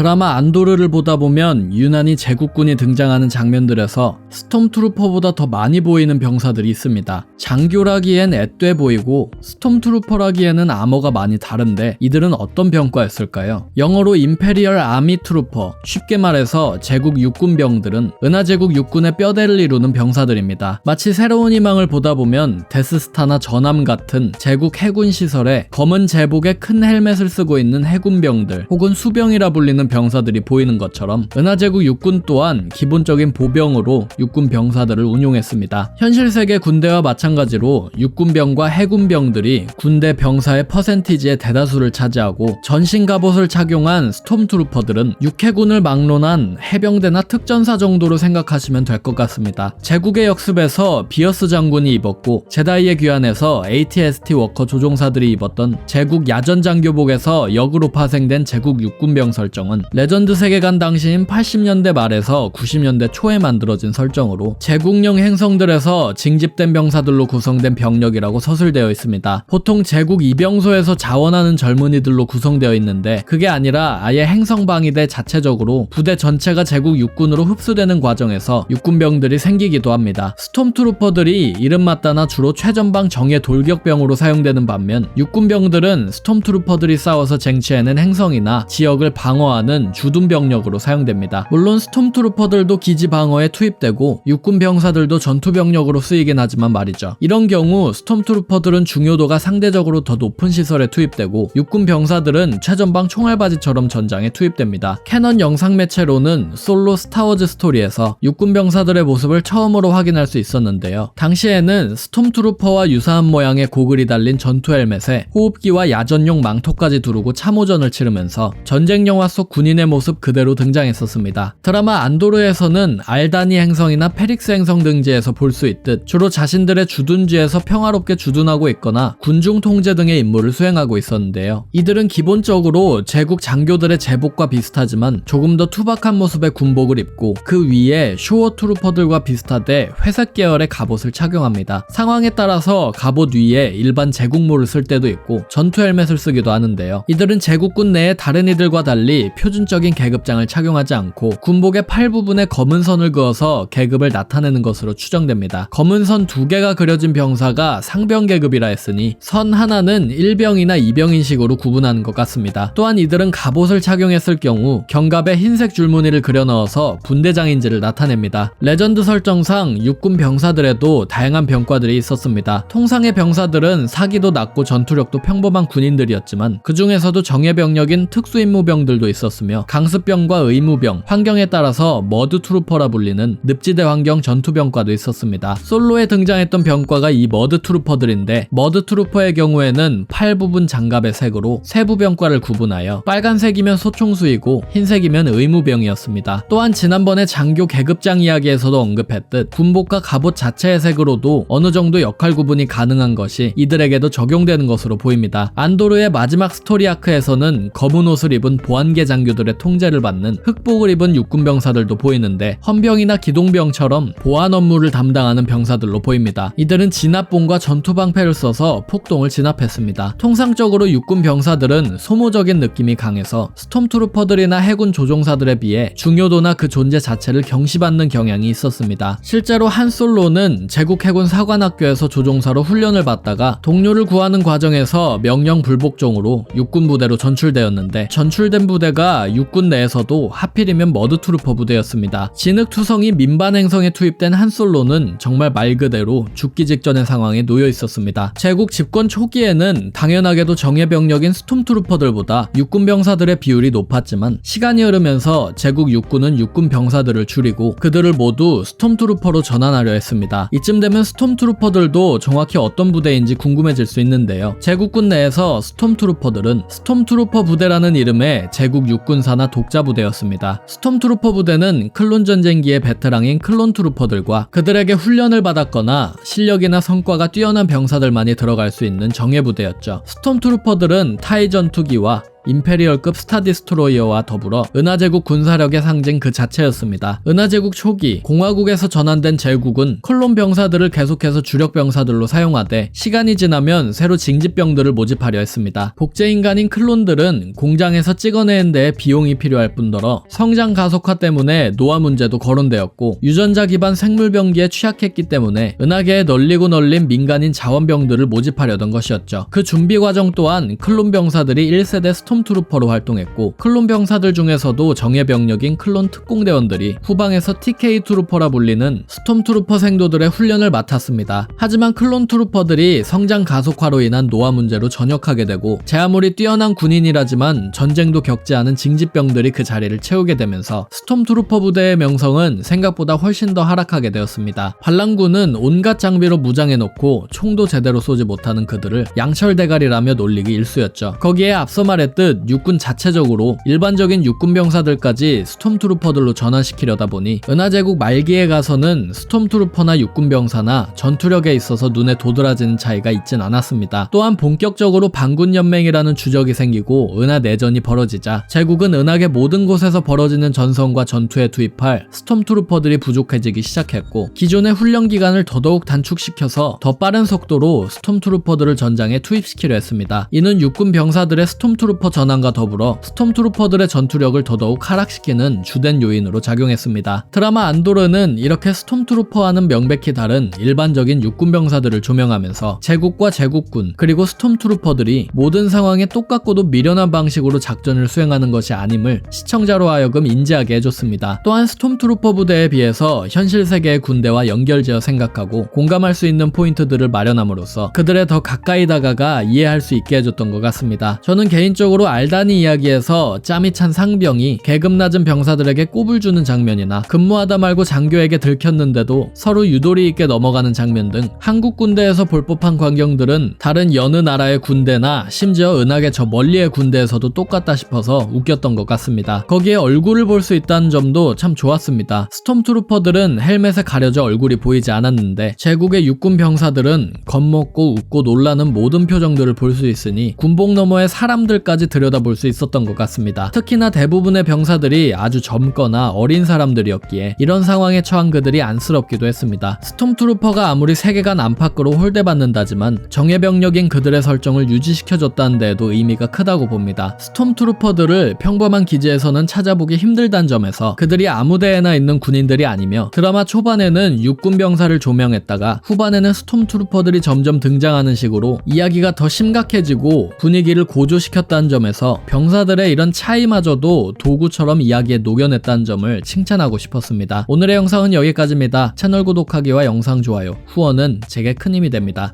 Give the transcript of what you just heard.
드라마 안도르를 보다 보면 유난히 제국군이 등장하는 장면들에서 스톰트루퍼보다 더 많이 보이는 병사들이 있습니다. 장교라기엔 앳돼 보이고 스톰트루퍼라기에는 아머가 많이 다른데 이들은 어떤 병과였을까요? 영어로 임페리얼 아미 트루퍼, 쉽게 말해서 제국 육군병들은 은하제국 육군의 뼈대를 이루는 병사들입니다. 마치 새로운 희망을 보다 보면 데스스타나 전함 같은 제국 해군 시설에 검은 제복에 큰 헬멧을 쓰고 있는 해군병들 혹은 수병이라 불리는 병사들이 보이는 것처럼 은하제국 육군 또한 기본적인 보병으로 육군 병사들을 운용했습니다. 현실 세계 군대와 마찬가지로 육군병과 해군병들이 군대 병사의 퍼센티지의 대다수를 차지하고 전신 갑옷을 착용한 스톰트루퍼들은 육해군을 막론한 해병대나 특전사 정도로 생각하시면 될 것 같습니다. 제국의 역습에서 비어스 장군이 입었고 제다이의 귀환에서 AT-ST 워커 조종사들이 입었던 제국 야전 장교복에서 역으로 파생된 제국 육군병 설정은 레전드 세계관 당시인 80년대 말에서 90년대 초에 만들어진 설정으로 제국령 행성들에서 징집된 병사들로 구성된 병력이라고 서술되어 있습니다. 보통 제국 이병소에서 자원하는 젊은이들로 구성되어 있는데 그게 아니라 아예 행성방위대 자체적으로 부대 전체가 제국 육군으로 흡수되는 과정에서 육군병들이 생기기도 합니다. 스톰트루퍼들이 이름맞다나 주로 최전방 정예 돌격병으로 사용되는 반면 육군병들은 스톰트루퍼들이 싸워서 쟁취해낸 행성이나 지역을 방어하는 주둔 병력으로 사용됩니다. 물론 스톰트루퍼들도 기지 방어에 투입되고 육군 병사들도 전투 병력으로 쓰이긴 하지만 말이죠. 이런 경우 스톰트루퍼들은 중요도가 상대적으로 더 높은 시설에 투입되고 육군 병사들은 최전방 총알바지처럼 전장에 투입됩니다. 캐넌 영상 매체로는 솔로 스타워즈 스토리에서 육군 병사들의 모습을 처음으로 확인할 수 있었는데요. 당시에는 스톰트루퍼와 유사한 모양의 고글이 달린 전투 헬멧에 호흡기와 야전용 망토까지 두르고 참호전을 치르면서 전쟁 영화 속 군인의 모습 그대로 등장했었습니다. 드라마 안도르에서는 알다니 행성이나 페릭스 행성 등지에서 볼 수 있듯 주로 자신들의 주둔지에서 평화롭게 주둔하고 있거나 군중 통제 등의 임무를 수행하고 있었는데요. 이들은 기본적으로 제국 장교들의 제복과 비슷하지만 조금 더 투박한 모습의 군복을 입고 그 위에 쇼어 트루퍼들과 비슷하되 회색 계열의 갑옷을 착용합니다. 상황에 따라서 갑옷 위에 일반 제국모를 쓸 때도 있고 전투 헬멧을 쓰기도 하는데요. 이들은 제국군 내에 다른 이들과 달리 표준적인 계급장을 착용하지 않고 군복의 팔 부분에 검은 선을 그어서 계급을 나타내는 것으로 추정됩니다. 검은 선 2개가 그려진 병사가 상병 계급이라 했으니 선 하나는 1병이나 2병인 식으로 구분하는 것 같습니다. 또한 이들은 갑옷을 착용했을 경우 견갑에 흰색 줄무늬를 그려 넣어서 분대장인지를 나타냅니다. 레전드 설정상 육군 병사들에도 다양한 병과들이 있었습니다. 통상의 병사들은 사기도 낮고 전투력도 평범한 군인들이었지만 그 중에서도 정예병력인 특수임무병들도 있었으며 강습병과 의무병, 환경에 따라서 머드 트루퍼라 불리는 늪지대 환경 전투병과도 있었습니다. 솔로에 등장했던 병과가 이 머드 트루퍼들인데 머드 트루퍼의 경우에는 팔 부분 장갑의 색으로 세부 병과를 구분하여 빨간색이면 소총수이고 흰색이면 의무병이었습니다. 또한 지난번에 장교 계급장 이야기에서도 언급했듯 군복과 갑옷 자체의 색으로도 어느 정도 역할 구분이 가능한 것이 이들에게도 적용되는 것으로 보입니다. 안도르의 마지막 스토리 아크에서는 검은 옷을 입은 보안계 장교들의 통제를 받는 흑복을 입은 육군병사들도 보이는데 헌병이나 기동병처럼 보안 업무를 담당하는 병사들로 보입니다. 이들은 진압봉과 전투방패를 써서 폭동을 진압했습니다. 통상적으로 육군 병사들은 소모적인 느낌이 강해서 스톰트루퍼들이나 해군 조종사들에 비해 중요도나 그 존재 자체를 경시받는 경향이 있었습니다. 실제로 한 솔로는 제국 해군 사관학교에서 조종사로 훈련을 받다가 동료를 구하는 과정에서 명령 불복종으로 육군 부대로 전출되었는데 전출된 부대가 육군 내에서도 하필이면 머드트루퍼 부대였습니다. 진흙투성이 민반 행성에 투입된 한 솔로는 정말 말 그대로 죽기 직전의 상황에 놓여 있었습니다. 제국 집권 초기에는 당연하게도 정예병력인 스톰트루퍼들보다 육군 병사들의 비율이 높았지만 시간이 흐르면서 제국 육군은 육군 병사들을 줄이고 그들을 모두 스톰트루퍼로 전환하려 했습니다. 이쯤 되면 스톰트루퍼들도 정확히 어떤 부대인지 궁금해질 수 있는데요. 제국군 내에서 스톰트루퍼들은 스톰트루퍼 부대라는 이름의 제국 육군사나 독자 부대였습니다. 스톰트루퍼 부대는 클론 전쟁기의 베테랑인 클론 트루퍼들과 그들에게 훈련을 받았거나 실력이나 성과가 뛰어난 병사들만이 들어갈 수 있는 정예부대였죠. 스톰트루퍼들은 타이 전투기와 임페리얼급 스타디스트로이어와 더불어 은하제국 군사력의 상징 그 자체였습니다. 은하제국 초기 공화국에서 전환된 제국은 클론 병사들을 계속해서 주력 병사들로 사용하되 시간이 지나면 새로 징집병들을 모집하려 했습니다. 복제인간인 클론들은 공장에서 찍어내는 데에 비용이 필요할 뿐더러 성장 가속화 때문에 노화 문제도 거론되었고 유전자 기반 생물병기에 취약했기 때문에 은하계에 널리고 널린 민간인 자원병들을 모집하려던 것이었죠. 그 준비 과정 또한 클론 병사들이 1세대 스톰트루퍼로 활동했고 클론 병사들 중에서도 정예 병력인 클론 특공대원들이 후방에서 TK 트루퍼라 불리는 스톰트루퍼 생도들의 훈련을 맡았습니다. 하지만 클론 트루퍼들이 성장 가속화로 인한 노화 문제로 전역하게 되고 제 아무리 뛰어난 군인이라지만 전쟁도 겪지 않은 징집병들이 그 자리를 채우게 되면서 스톰트루퍼 부대의 명성은 생각보다 훨씬 더 하락하게 되었습니다. 반란군은 온갖 장비로 무장해놓고 총도 제대로 쏘지 못하는 그들을 양철대가리라며 놀리기 일쑤였죠. 거기에 앞서 말했듯 육군 자체적으로 일반적인 육군 병사들까지 스톰트루퍼들로 전환시키려다 보니 은하제국 말기에 가서는 스톰트루퍼나 육군 병사나 전투력에 있어서 눈에 도드라지는 차이가 있진 않았습니다. 또한 본격적으로 반군연맹이라는 주적이 생기고 은하 내전이 벌어지자 제국은 은하계 모든 곳에서 벌어지는 전선과 전투에 투입할 스톰트루퍼들이 부족해지기 시작했고 기존의 훈련 기간을 더더욱 단축시켜서 더 빠른 속도로 스톰트루퍼들을 전장에 투입시키려 했습니다. 이는 육군 병사들의 스톰트루퍼 전환과 더불어 스톰트루퍼들의 전투력을 더더욱 하락시키는 주된 요인으로 작용했습니다. 드라마 안도르는 이렇게 스톰트루퍼와는 명백히 다른 일반적인 육군 병사들을 조명하면서 제국과 제국군 그리고 스톰트루퍼들이 모든 상황에 똑같고도 미련한 방식으로 작전을 수행하는 것이 아님을 시청자로 하여금 인지하게 해줬습니다. 또한 스톰트루퍼 부대에 비해서 현실 세계의 군대와 연결지어 생각하고 공감할 수 있는 포인트들을 마련함으로써 그들의 더 가까이 다가가 이해할 수 있게 해줬던 것 같습니다. 저는 개인적으로 알다니 이야기에서 짬이 찬 상병이 계급 낮은 병사들에게 꼽을 주는 장면이나 근무하다 말고 장교에게 들켰는데도 서로 유도리 있게 넘어가는 장면 등 한국 군대에서 볼 법한 광경들은 다른 여느 나라의 군대나 심지어 은하계 저 멀리의 군대에서도 똑같다 싶어서 웃겼던 것 같습니다. 거기에 얼굴을 볼 수 있다는 점도 참 좋았습니다. 스톰트루퍼들은 헬멧에 가려져 얼굴이 보이지 않았는데 제국의 육군 병사들은 겁먹고 웃고 놀라는 모든 표정들을 볼 수 있으니 군복 너머의 사람들까지 들여다볼 수 있었던 것 같습니다. 특히나 대부분의 병사들이 아주 젊거나 어린 사람들이었기에 이런 상황에 처한 그들이 안쓰럽기도 했습니다. 스톰트루퍼가 아무리 세계관 안팎으로 홀대받는다지만 정예병력인 그들의 설정을 유지시켜줬다는 데에도 의미가 크다고 봅니다. 스톰트루퍼들을 평범한 기지에서는 찾아보기 힘들다는 점에서 그들이 아무데에나 있는 군인들이 아니며 드라마 초반에는 육군 병사를 조명했다가 후반에는 스톰트루퍼들이 점점 등장하는 식으로 이야기가 더 심각해지고 분위기를 고조시켰다는 점에서 병사들의 이런 차이마저도 도구처럼 이야기에 녹여냈다는 점을 칭찬하고 싶었습니다. 오늘의 영상은 여기까지입니다. 채널 구독하기와 영상 좋아요, 후원은 제게 큰 힘이 됩니다.